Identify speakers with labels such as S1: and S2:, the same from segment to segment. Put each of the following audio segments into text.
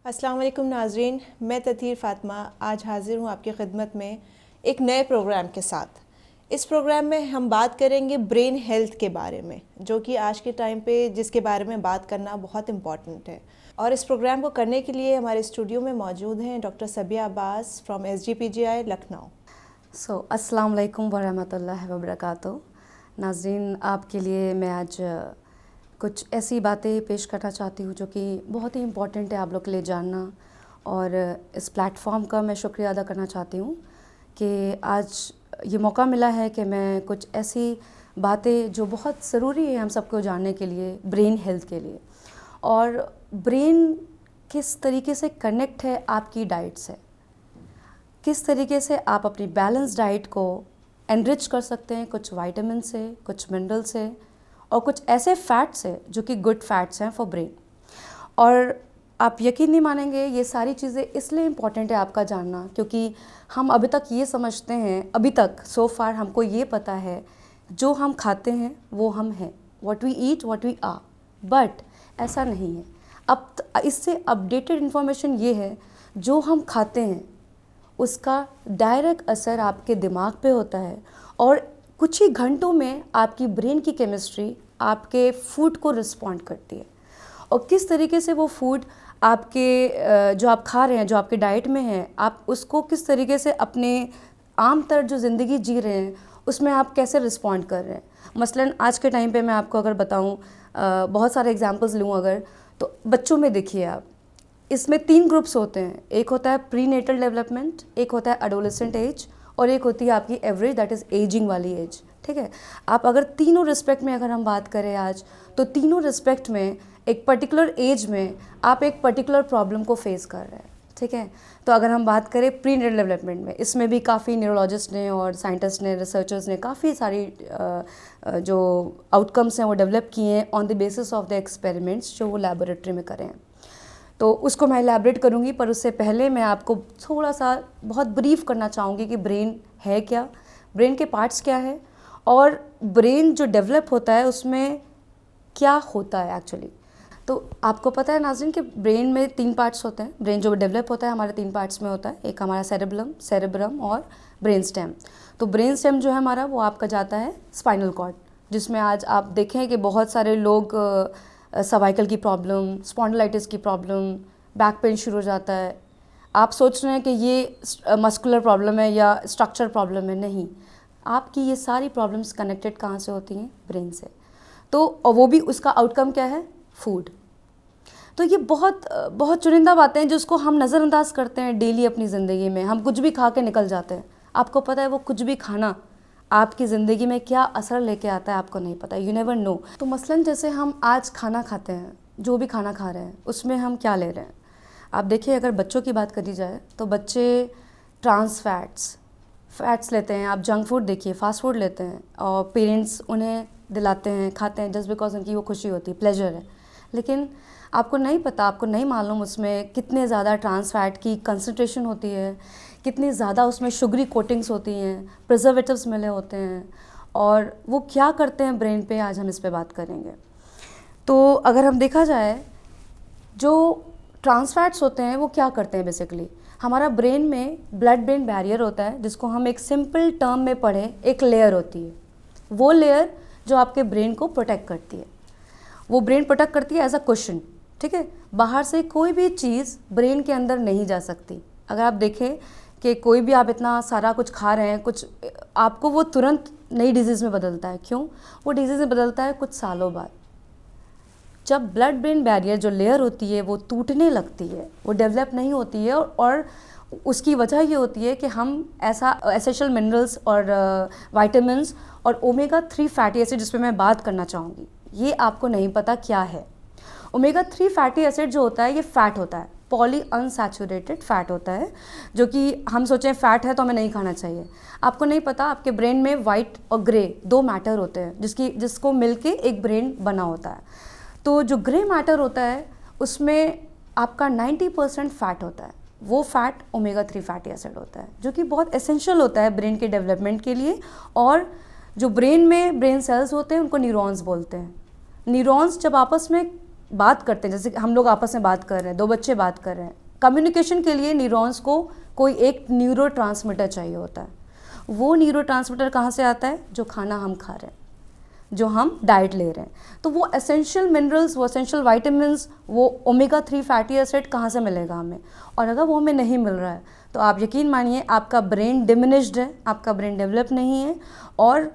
S1: अस्सलाम वालेकुम नाज़रीन, मैं ततीर फ़ातिमा आज हाज़िर हूँ आपकी खिदमत में एक नए प्रोग्राम के साथ। इस प्रोग्राम में हम बात करेंगे ब्रेन हेल्थ के बारे में, जो कि आज के टाइम पे जिसके बारे में बात करना बहुत इम्पॉर्टेंट है। और इस प्रोग्राम को करने के लिए हमारे स्टूडियो में मौजूद हैं doctor Sabiya Abbas from SGPGI Lucknow.
S2: अस्सलाम वालेकुम वरहमतुल्लाहि वबरकातुहू। नाज़रीन, आपके लिए मैं आज कुछ ऐसी बातें पेश करना चाहती हूँ जो कि बहुत ही इम्पॉर्टेंट है आप लोग के लिए जानना, और इस प्लेटफॉर्म का मैं शुक्रिया अदा करना चाहती हूँ कि आज ये मौका मिला है कि मैं कुछ ऐसी बातें जो बहुत ज़रूरी है हम सबको जानने के लिए, ब्रेन हेल्थ के लिए, और ब्रेन किस तरीके से कनेक्ट है आपकी डाइट से, किस तरीके से आप अपनी बैलेंस डाइट को एनरिच कर सकते हैं कुछ विटामिन से, कुछ मिनरल से, और कुछ ऐसे फैट्स हैं जो कि गुड फैट्स हैं फॉर ब्रेन। और आप यकीन नहीं मानेंगे, ये सारी चीज़ें इसलिए इम्पॉर्टेंट है आपका जानना क्योंकि हम अभी तक ये समझते हैं, अभी तक सो फार हमको ये पता है जो हम खाते हैं वो हम हैं, what we eat what we are, but ऐसा नहीं है। अब इससे अपडेटेड इन्फॉर्मेशन ये है, जो हम खाते हैं उसका डायरेक्ट असर आपके दिमाग पे होता है, और कुछ ही घंटों में आपकी ब्रेन की केमिस्ट्री आपके फूड को रिस्पॉन्ड करती है। और किस तरीके से वो फूड आपके जो आप खा रहे हैं, जो आपके डाइट में है, आप उसको किस तरीके से अपने आम तर जो ज़िंदगी जी रहे हैं उसमें आप कैसे रिस्पॉन्ड कर रहे हैं। मसलन आज के टाइम पे मैं आपको अगर बताऊं, बहुत सारे एग्जांपल्स लूँ अगर, तो बच्चों में देखिए आप, इसमें 3 ग्रुप्स होते हैं। एक होता है प्री नेटल डेवलपमेंट, एक होता है एडोलेसेंट एज, और एक होती है आपकी एवरेज, दैट इज़ एजिंग वाली एज। ठीक है, आप अगर तीनों रिस्पेक्ट में अगर हम बात करें आज, तो तीनों रिस्पेक्ट में एक पर्टिकुलर एज में आप एक पर्टिकुलर प्रॉब्लम को फेस कर रहे हैं। ठीक है, तो अगर हम बात करें प्री नेटल डेवलपमेंट में, इसमें भी काफ़ी न्यूरोलॉजिस्ट ने और साइंटिस्ट ने, रिसर्चर्स ने काफ़ी सारी जो आउटकम्स हैं वो डेवलप किए हैं on the basis of the experiments जो वो लैबोरेटरी में करें हैं। तो उसको मैं एलैबोरेट करूँगी, पर उससे पहले मैं आपको थोड़ा सा बहुत ब्रीफ करना चाहूँगी कि ब्रेन है क्या, ब्रेन के पार्ट्स क्या है, और ब्रेन जो डेवलप होता है उसमें क्या होता है एक्चुअली। तो आपको पता है नाज़रीन कि ब्रेन में 3 पार्ट्स होते हैं। ब्रेन जो डेवलप होता है हमारे 3 पार्ट्स में होता है, एक हमारा सेरेब्रम और ब्रेन स्टेम। तो ब्रेन स्टेम जो है हमारा, वो आपका जाता है स्पाइनल कॉर्ड, जिसमें आज आप देखें कि बहुत सारे लोग सर्वाइकल की प्रॉब्लम, स्पॉन्डिलाइटिस की प्रॉब्लम, बैक पेन शुरू हो जाता है। आप सोच रहे हैं कि ये मस्कुलर प्रॉब्लम है या स्ट्रक्चर प्रॉब्लम है, नहीं, आपकी ये सारी प्रॉब्लम्स कनेक्टेड कहाँ से होती हैं? ब्रेन से। तो और वो भी उसका आउटकम क्या है? फूड। तो ये बहुत बहुत चुनिंदा बातें हैं जिसको हम नज़रअंदाज करते हैं डेली अपनी ज़िंदगी में। हम कुछ भी खा के निकल जाते हैं। आपको पता है वो कुछ भी खाना आपकी ज़िंदगी में क्या असर लेके आता है आपको नहीं पता, यू नेवर नो। तो मसलन जैसे हम आज खाना खाते हैं, जो भी खाना खा रहे हैं उसमें हम क्या ले रहे हैं। आप देखिए, अगर बच्चों की बात करी जाए तो बच्चे ट्रांस फैट्स लेते हैं। आप जंक फूड देखिए, फास्ट फूड लेते हैं, और पेरेंट्स उन्हें दिलाते हैं, खाते हैं जस्ट बिकॉज उनकी वो खुशी होती है, प्लेजर है। लेकिन आपको नहीं पता, आपको नहीं मालूम उसमें कितने ज़्यादा ट्रांस फैट की कंसंट्रेशन होती है, कितनी ज़्यादा उसमें शुगरी कोटिंग्स होती हैं, प्रिजर्वेटिव्स मिले होते हैं, और वो क्या करते हैं ब्रेन पे, आज हम इस पे बात करेंगे। तो अगर हम देखा जाए, जो ट्रांस फैट्स होते हैं वो क्या करते हैं बेसिकली, हमारा ब्रेन में ब्लड ब्रेन बैरियर होता है, जिसको हम एक सिंपल टर्म में पढ़ें, एक लेयर होती है। वो लेयर जो आपके ब्रेन को प्रोटेक्ट करती है, वो ब्रेन प्रोटेक्ट करती है एज अ क्वेश्चन। ठीक है, बाहर से कोई भी चीज़ ब्रेन के अंदर नहीं जा सकती। अगर आप देखें कि कोई भी आप इतना सारा कुछ खा रहे हैं, कुछ आपको वो तुरंत नई डिजीज़ में बदलता है। क्यों? वो डिजीज़ में बदलता है कुछ सालों बाद, जब ब्लड ब्रेन बैरियर जो लेयर होती है वो टूटने लगती है, वो डेवलप नहीं होती है। और उसकी वजह ये होती है कि हम ऐसा एसेंशियल मिनरल्स और विटामिन्स और ओमेगा 3 फैटी एसिड, जिस पे मैं बात करना चाहूँगी, ये आपको नहीं पता क्या है। ओमेगा 3 फैटी एसिड जो होता है, ये फ़ैट होता है, पॉली अनसैचुरेटेड फ़ैट होता है, जो कि हम सोचें फ़ैट है तो हमें नहीं खाना चाहिए। आपको नहीं पता, आपके ब्रेन में वाइट और ग्रे 2 मैटर होते हैं, जिसको मिलके एक ब्रेन बना होता है। तो जो ग्रे मैटर होता है उसमें आपका 90% फ़ैट होता है, वो फ़ैट ओमेगा 3 फैटी एसिड होता है, जो कि बहुत एसेंशियल होता है ब्रेन के डेवलपमेंट के लिए। और जो ब्रेन में ब्रेन सेल्स होते हैं उनको न्यूरॉन्स बोलते हैं। न्यूरॉन्स जब आपस में बात करते हैं, जैसे कि हम लोग आपस में बात कर रहे हैं, दो बच्चे बात कर रहे हैं, कम्युनिकेशन के लिए न्यूरॉन्स को कोई एक न्यूरोट्रांसमीटर चाहिए होता है। वो न्यूरोट्रांसमीटर कहाँ से आता है? जो खाना हम खा रहे हैं, जो हम डाइट ले रहे हैं। तो वो एसेंशियल मिनरल्स, वो एसेंशियल वाइटामिन्स, वो ओमेगा 3 फैटी एसिड कहाँ से मिलेगा हमें? और अगर वो हमें नहीं मिल रहा है तो आप यकीन मानिए आपका ब्रेन डिमिनिश्ड है, आपका ब्रेन डेवलप नहीं है। और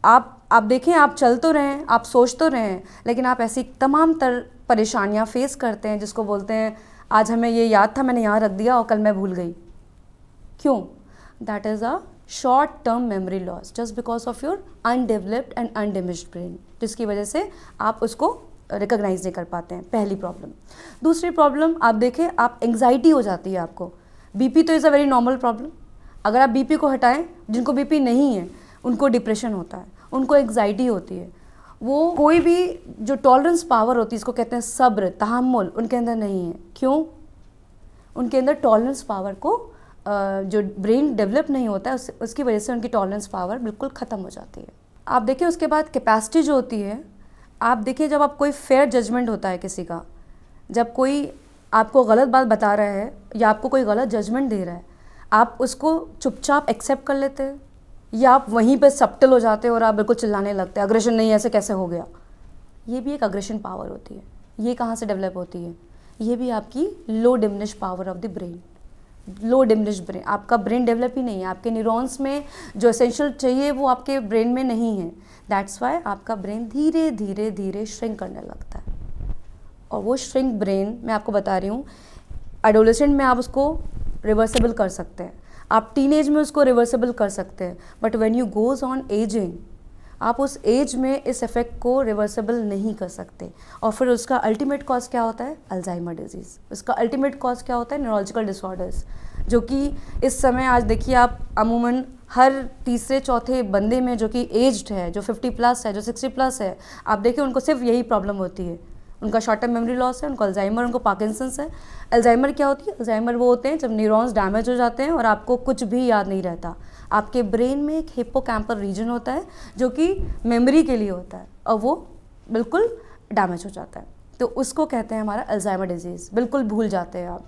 S2: आप देखें, आप चल तो रहे हैं, आप सोच तो रहे हैं, लेकिन आप ऐसी तमाम परेशानियाँ फेस करते हैं जिसको बोलते हैं आज हमें ये याद था, मैंने यहाँ रख दिया और कल मैं भूल गई। क्यों? That is a short term memory loss just because of your undeveloped and undiminished brain, जिसकी वजह से आप उसको रिकॉग्नाइज नहीं कर पाते हैं। पहली प्रॉब्लम। दूसरी प्रॉब्लम, आप देखें, आप एंग्जाइटी हो जाती है आपको। बीपी तो is a very normal problem. अगर आप बीपी को हटाएं, जिनको बीपी नहीं है उनको डिप्रेशन होता है, उनको एंग्जाइटी होती है। वो कोई भी जो टॉलरेंस पावर होती है, इसको कहते हैं सब्र, तहम्मुल, उनके अंदर नहीं है। क्यों? उनके अंदर टॉलरेंस पावर को जो ब्रेन डेवलप नहीं होता है उसकी वजह से उनकी टॉलरेंस पावर बिल्कुल ख़त्म हो जाती है। आप देखिए उसके बाद कैपेसिटी जो होती है, आप देखिए जब आप कोई फेयर जजमेंट होता है किसी का, जब कोई आपको गलत बात बता रहा है या आपको कोई गलत जजमेंट दे रहा है, आप उसको चुपचाप एक्सेप्ट कर लेते हैं या आप वहीं पे सब्टल हो जाते हैं और आप बिल्कुल चिल्लाने लगते हैं, अग्रेशन नहीं, ऐसे कैसे हो गया। ये भी एक अग्रेशन पावर होती है। ये कहाँ से डेवलप होती है? ये भी आपकी low diminish power of the brain. Low diminish brain, आपका ब्रेन डेवलप ही नहीं है, आपके न्यूरॉन्स में जो एसेंशियल चाहिए वो आपके ब्रेन में नहीं है। दैट्स वाई आपका ब्रेन धीरे धीरे धीरे श्रिंक करने लगता है। और वो श्रिंक ब्रेन, मैं आपको बता रही हूँ, एडोलेसेंट में आप उसको रिवर्सेबल कर सकते हैं, आप टीनेज में उसको रिवर्सेबल कर सकते हैं, but when you goes on ageing, आप उस एज में इस इफ़ेक्ट को रिवर्सेबल नहीं कर सकते। और फिर उसका अल्टीमेट कॉज क्या होता है? Alzheimer disease. उसका अल्टीमेट कॉज क्या होता है? न्यूरोलॉजिकल डिसऑर्डर्स, जो कि इस समय आज देखिए आप अमूमन हर तीसरे चौथे बंदे में जो कि एज्ड है, जो 50+ है, जो 60+ है, आप देखिए उनको सिर्फ यही प्रॉब्लम होती है। उनका शॉर्ट टर्म मेमोरी लॉस है, उनको अल्जाइमर, उनको पार्किंसंस है। अल्जाइमर क्या होती है? अल्जाइमर वो होते हैं जब न्यूरॉन्स डैमेज हो जाते हैं और आपको कुछ भी याद नहीं रहता। आपके ब्रेन में एक हिप्पोकैम्पल रीजन होता है जो कि मेमोरी के लिए होता है और वो बिल्कुल डैमेज हो जाता है, तो उसको कहते हैं हमारा अल्जाइमर डिजीज़, बिल्कुल भूल जाते हैं आप।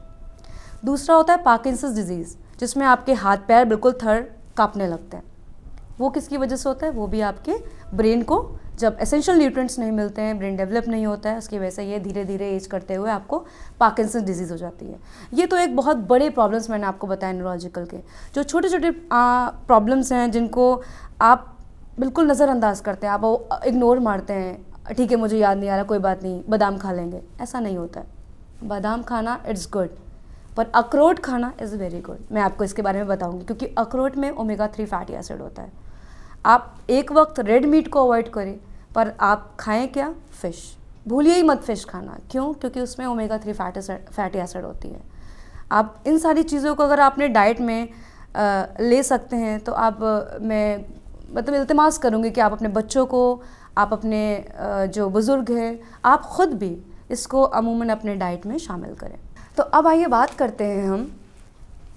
S2: दूसरा होता है पार्किंसंस डिजीज़, जिसमें आपके हाथ पैर बिल्कुल थर काँपने लगते हैं। वो किसकी वजह से होता है? वो भी आपके ब्रेन को जब एसेंशियल न्यूट्रिएंट्स नहीं मिलते हैं, ब्रेन डेवलप नहीं होता है, उसकी वजह से ये धीरे धीरे एज करते हुए आपको पार्किंसंस डिजीज़ हो जाती है। ये तो एक बहुत बड़े प्रॉब्लम्स मैंने आपको बताया न्यूरोलॉजिकल के। जो छोटे छोटे प्रॉब्लम्स हैं जिनको आप बिल्कुल नज़रअंदाज करते हैं, आप इग्नोर मारते हैं, ठीक है मुझे याद नहीं आ रहा, कोई बात नहीं, बादाम खा लेंगे, ऐसा नहीं होता है। बादाम खाना इट्स गुड, पर अखरोट खाना इज़ वेरी गुड। मैं आपको इसके बारे में बताऊँगी, क्योंकि अखरोट में ओमेगा 3 फैटी एसिड होता है। आप एक वक्त रेड मीट को अवॉइड करें, पर आप खाएं क्या? फ़िश। भूलिए ही मत फ़िश खाना। क्यों? क्योंकि उसमें ओमेगा 3 फैटी एसिड होती है। आप इन सारी चीज़ों को अगर आपने डाइट में ले सकते हैं तो आप मैं मतलब इल्तिमास करूँगी कि आप अपने बच्चों को, आप अपने जो बुज़ुर्ग हैं, आप ख़ुद भी इसको अमूमन अपने डाइट में शामिल करें। तो अब आइए बात करते हैं हम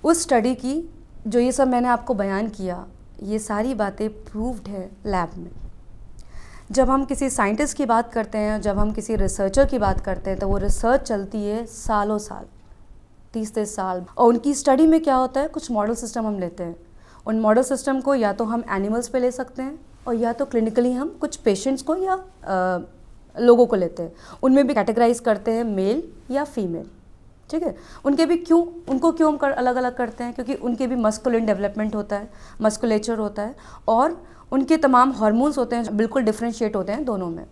S2: उस स्टडी की, जो ये सब मैंने आपको बयान किया, ये सारी बातें प्रूव्ड है लैब में। जब हम किसी साइंटिस्ट की बात करते हैं, जब हम किसी रिसर्चर की बात करते हैं, तो वो रिसर्च चलती है सालों साल, 30-30 साल। और उनकी स्टडी में क्या होता है? कुछ मॉडल सिस्टम हम लेते हैं, उन मॉडल सिस्टम को या तो हम एनिमल्स पे ले सकते हैं और या तो क्लिनिकली हम कुछ पेशेंट्स को या लोगों को लेते हैं। उनमें भी कैटेगराइज करते हैं मेल या फीमेल, ठीक है। उनको क्यों हम अलग अलग करते हैं? क्योंकि उनके भी मस्कुलिन डेवलपमेंट होता है, मस्कुलेचर होता है, और उनके तमाम हार्मोन्स होते हैं जो बिल्कुल डिफरेंशिएट होते हैं दोनों में।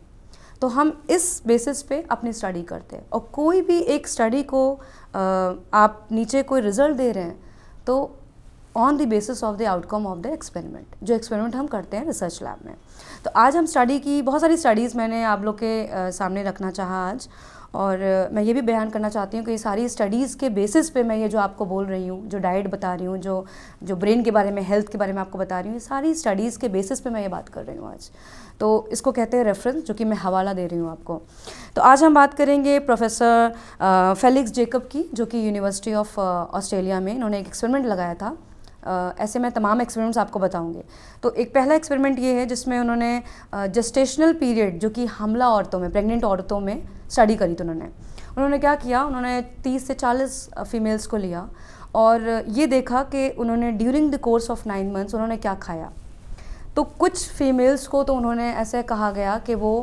S2: तो हम इस बेसिस पे अपनी स्टडी करते हैं। और कोई भी एक स्टडी को आप नीचे कोई रिजल्ट दे रहे हैं तो on the basis of the outcome of the experiment, जो एक्सपेरिमेंट हम करते हैं रिसर्च लैब में। तो आज हम स्टडी की बहुत सारी स्टडीज़ मैंने आप लोग के सामने रखना चाहा आज, और मैं ये भी बयान करना चाहती हूँ कि ये सारी स्टडीज़ के बेसिस पे मैं ये जो आपको बोल रही हूँ, जो डाइट बता रही हूँ, जो ब्रेन के बारे में, हेल्थ के बारे में आपको बता रही हूँ, ये सारी स्टडीज़ के बेसिस पे मैं ये बात कर रही हूँ आज। तो इसको कहते हैं रेफरेंस, जो कि मैं हवाला दे रही हूँ आपको। तो आज हम बात करेंगे प्रोफेसर फेलिक्स जेकब की, जो कि यूनिवर्सिटी ऑफ ऑस्ट्रेलिया में इन्होंने एक एक्सपेरिमेंट लगाया था। ऐसे मैं तमाम एक्सपेरिमेंट्स आपको बताऊंगी। तो एक पहला एक्सपेरिमेंट ये है जिसमें उन्होंने जेस्टेशनल पीरियड, जो कि हमला औरतों में, प्रेग्नेंट औरतों में स्टडी करी थी उन्होंने क्या किया, उन्होंने 30 से 40 फीमेल्स को लिया और ये देखा कि उन्होंने during the course of 9 months उन्होंने क्या खाया। तो कुछ फीमेल्स को तो उन्होंने ऐसे कहा गया कि वो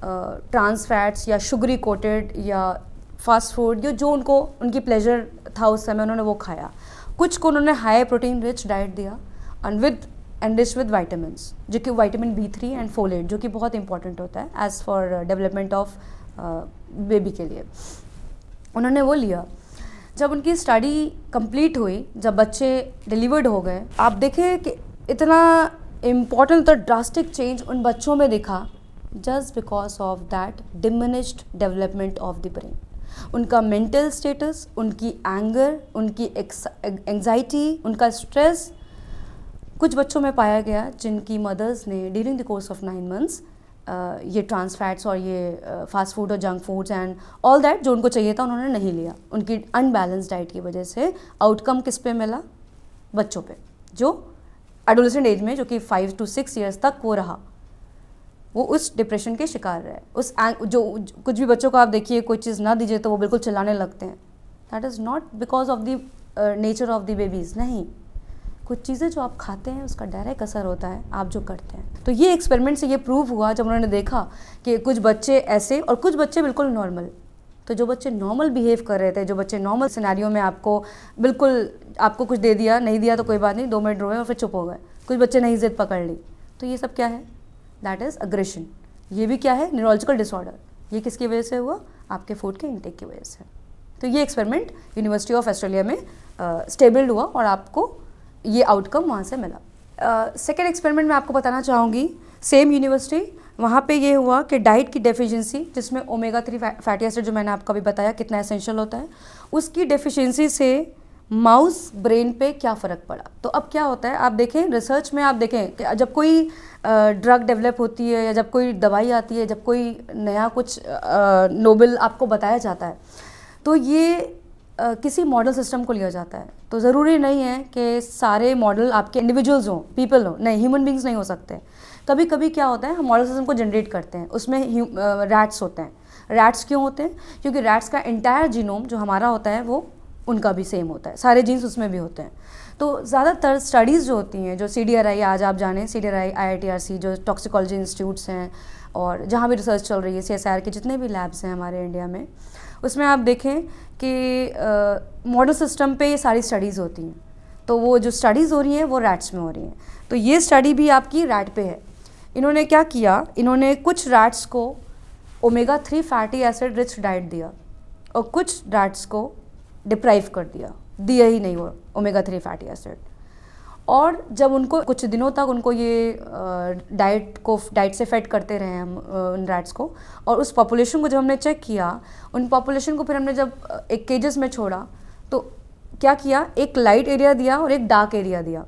S2: ट्रांस फैट्स या शुगरी कोटेड या फास्ट फूड या जो उनको उनकी प्लेजर था उस समय उन्होंने वो खाया। कुछ को उन्होंने हाई प्रोटीन रिच डाइट दिया एंड रिच विद वाइटामिन्स, जो कि विटामिन B3 एंड फोलेट, जो कि बहुत इंपॉर्टेंट होता है as for development of baby के लिए। उन्होंने वो लिया। जब उनकी स्टडी कंप्लीट हुई, जब बच्चे डिलीवर्ड हो गए, आप देखें कि इतना इम्पॉर्टेंट तो ड्रास्टिक चेंज उन बच्चों में दिखा just because of that diminished development of the brain. उनका मेंटल स्टेटस, उनकी एंगर, उनकी एंग्जाइटी, उनका स्ट्रेस कुछ बच्चों में पाया गया जिनकी मदर्स ने during the course of 9 months ये ट्रांस फैट्स और ये फास्ट फूड और junk foods and all that जो उनको चाहिए था उन्होंने नहीं लिया। उनकी अनबैलेंस डाइट की वजह से आउटकम किस पे मिला? बच्चों पे, जो एडोलेसेंट एज में, जो कि 5 to 6 ईयर्स तक वो रहा, वो उस डिप्रेशन के शिकार रहे। जो कुछ भी बच्चों को आप देखिए, कोई चीज़ ना दीजिए तो वो बिल्कुल चिल्लाने लगते हैं। That is not because of the nature of the babies, नहीं, कुछ चीज़ें जो आप खाते हैं उसका डायरेक्ट असर होता है आप जो करते हैं। तो ये एक्सपेरिमेंट से ये प्रूव हुआ जब उन्होंने देखा कि कुछ बच्चे ऐसे और कुछ बच्चे बिल्कुल नॉर्मल। तो जो बच्चे नॉर्मल बिहेव कर रहे थे, जो बच्चे नॉर्मल सिनेरियो में आपको कुछ दे दिया, नहीं दिया तो कोई बात नहीं, 2 मिनट रोए और फिर चुप हो गए, कुछ बच्चे नहीं जिद पकड़ ली, तो ये सब क्या है? That is aggression. ये भी क्या है? Neurological disorder. ये किसकी वजह से हुआ? आपके फूड के इंटेक की वजह से। तो ये एक्सपेरिमेंट यूनिवर्सिटी ऑफ ऑस्ट्रेलिया में स्टेबल्ड हुआ और आपको ये आउटकम वहाँ से मिला। सेकेंड एक्सपेरिमेंट मैं आपको बताना चाहूँगी, सेम यूनिवर्सिटी, वहाँ पे ये हुआ कि डाइट की डेफिशिएंसी, जिसमें ओमेगा 3 फैटी एसिड जो मैंने आपको अभी बताया कितना एसेंशियल होता है, उसकी डेफिशिएंसी से माउस ब्रेन पे क्या फ़र्क पड़ा। तो अब क्या होता है, आप देखें रिसर्च में, आप देखें कि जब कोई ड्रग डेवलप होती है या जब कोई दवाई आती है, जब कोई नया कुछ नोबेल आपको बताया जाता है, तो ये किसी मॉडल सिस्टम को लिया जाता है। तो ज़रूरी नहीं है कि सारे मॉडल आपके इंडिविजुअल्स हों, पीपल हों, नहीं, ह्यूमन बींग्स नहीं हो सकते। कभी कभी क्या होता है, हम मॉडल सिस्टम को जनरेट करते हैं, उसमें रैट्स होते हैं। रैट्स क्यों होते हैं? क्योंकि रैट्स का एंटायर जीनोम जो हमारा होता है वो उनका भी सेम होता है, सारे जीन्स उसमें भी होते हैं। तो ज़्यादातर स्टडीज़ जो होती हैं, जो CDRI, आज आप जानें CDRI, IITRC, जो टॉक्सिकोलॉजी इंस्टीट्यूट्स हैं और जहाँ भी रिसर्च चल रही है, CSIR के जितने भी लैब्स हैं हमारे इंडिया में, उसमें आप देखें कि मॉडल सिस्टम पे ये सारी स्टडीज़ होती हैं। तो वो जो स्टडीज़ हो रही हैं वो रैट्स में हो रही हैं। तो ये स्टडी भी आपकी रैट पे है। इन्होंने क्या किया, इन्होंने कुछ रैट्स को omega 3 fatty acid rich diet दिया और कुछ रैट्स को डिप्राइव कर दिया ही नहीं वो ओमेगा 3 फैटी एसिड। और जब उनको कुछ दिनों तक उनको ये डाइट से फेड करते रहे हम उन रैट्स को, और उस पॉपुलेशन को जब हमने चेक किया, उन पॉपुलेशन को फिर हमने जब एक केजेस में छोड़ा, तो क्या किया, एक लाइट एरिया दिया और एक डार्क एरिया दिया।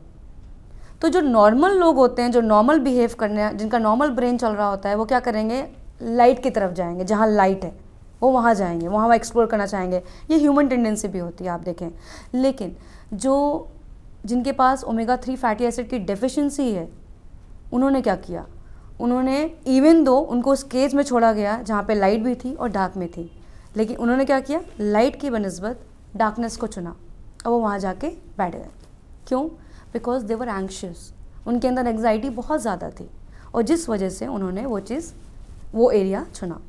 S2: तो जो नॉर्मल लोग होते हैं, जो नॉर्मल बिहेव करने, जिनका नॉर्मल ब्रेन चल रहा होता है, वो क्या करेंगे, लाइट की तरफ जाएंगे, जहाँ लाइट है वो वहाँ जाएंगे, वहाँ वो एक्सप्लोर करना चाहेंगे। ये ह्यूमन टेंडेंसी भी होती है, आप देखें। लेकिन जिनके पास ओमेगा 3 फैटी एसिड की डेफिशिएंसी है, उन्होंने क्या किया, उन्होंने इवन दो उनको उस केज में छोड़ा गया जहाँ पे लाइट भी थी और डार्क में थी, लेकिन उन्होंने क्या किया, लाइट की बनिस्बत डार्कनेस को चुना और वो वहाँ जाके बैठ गए। क्यों? बिकॉज दे वर एंग्शियस, उनके अंदर एंग्जाइटी बहुत ज़्यादा थी और जिस वजह से उन्होंने वो एरिया चुना।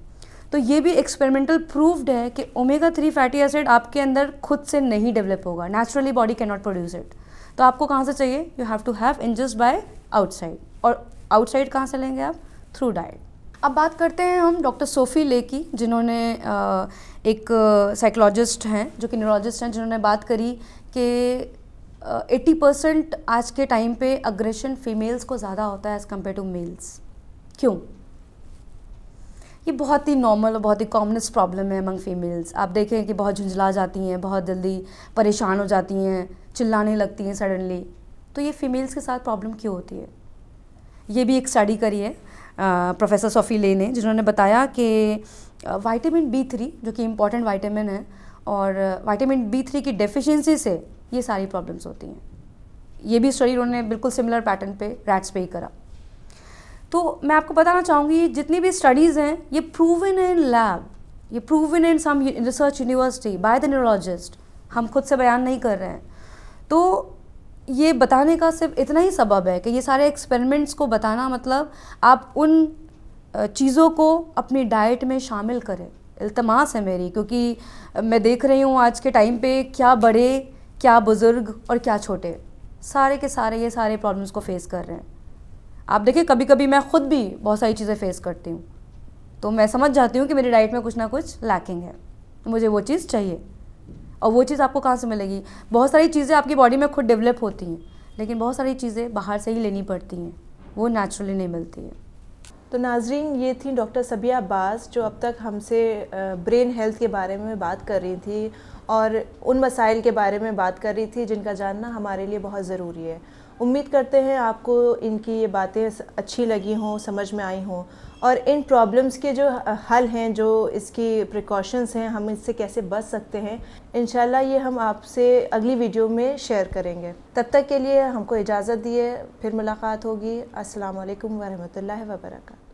S2: तो ये भी एक्सपेरिमेंटल प्रूव्ड है कि ओमेगा 3 फैटी एसिड आपके अंदर खुद से नहीं डेवलप होगा, naturally body can not produce it. तो आपको कहाँ से चाहिए, you have to have ingest by outside, और आउटसाइड कहाँ से लेंगे आप, थ्रू डाइट। अब बात करते हैं हम डॉक्टर सोफी ले की, जिन्होंने एक साइकोलॉजिस्ट हैं, जो कि न्यूरोलॉजिस्ट हैं, जिन्होंने बात करी कि 80% आज के टाइम पे अग्रेशन फीमेल्स को ज़्यादा होता है एज़ कम्पेयर टू मेल्स। क्यों? ये बहुत ही नॉर्मल और बहुत ही कॉमनेस्ट प्रॉब्लम है अमंग फीमेल्स। आप देखें कि बहुत झुंझला जाती हैं, बहुत जल्दी परेशान हो जाती हैं, चिल्लाने लगती हैं सडनली। तो ये फीमेल्स के साथ प्रॉब्लम क्यों होती है? ये भी एक स्टडी करी है प्रोफेसर सोफी ले ने, जिन्होंने बताया कि विटामिन B3 जो कि इम्पॉर्टेंट विटामिन है, और विटामिन B3 की डेफिशिएंसी से ये सारी प्रॉब्लम्स होती हैं। ये भी स्टडी उन्होंने बिल्कुल सिमिलर पैटर्न पे रैट्स पे ही करा। तो मैं आपको बताना चाहूँगी, जितनी भी स्टडीज़ हैं ये प्रूवन है इन लैब ये proven in some research university by the neurologist, हम खुद से बयान नहीं कर रहे हैं। तो ये बताने का सिर्फ इतना ही सबब है कि ये सारे एक्सपेरिमेंट्स को बताना, मतलब आप उन चीज़ों को अपनी डाइट में शामिल करें, इल्तमास है मेरी, क्योंकि मैं देख रही हूँ आज के टाइम पे क्या बड़े, क्या बुज़ुर्ग और क्या छोटे, सारे के सारे ये सारे प्रॉब्लम्स को फेस कर रहे हैं। आप देखिए, कभी कभी मैं ख़ुद भी बहुत सारी चीज़ें फेस करती हूँ, तो मैं समझ जाती हूँ कि मेरी डाइट में कुछ ना कुछ लैकिंग है, मुझे वो चीज़ चाहिए। और वो चीज़ आपको कहाँ से मिलेगी? बहुत सारी चीज़ें आपकी बॉडी में खुद डेवलप होती हैं, लेकिन बहुत सारी चीज़ें बाहर से ही लेनी पड़ती हैं, वो नेचुरली नहीं मिलती है।
S1: तो नाजरीन, ये थी डॉक्टर सबिया अब्बास, जो अब तक हमसे ब्रेन हेल्थ के बारे में बात कर रही थी और उन मसाइल के बारे में बात कर रही थी जिनका जानना हमारे लिए बहुत ज़रूरी है। उम्मीद करते हैं आपको इनकी ये बातें अच्छी लगी हों, समझ में आई हों, और इन प्रॉब्लम्स के जो हल हैं, जो इसकी प्रिकॉशंस हैं, हम इससे कैसे बच सकते हैं, इंशाल्लाह ये हम आपसे अगली वीडियो में शेयर करेंगे। तब तक के लिए हमको इजाज़त दिए, फिर मुलाकात होगी। अस्सलाम वालेकुम वरहमतुल्लाहि वबरकातुहू।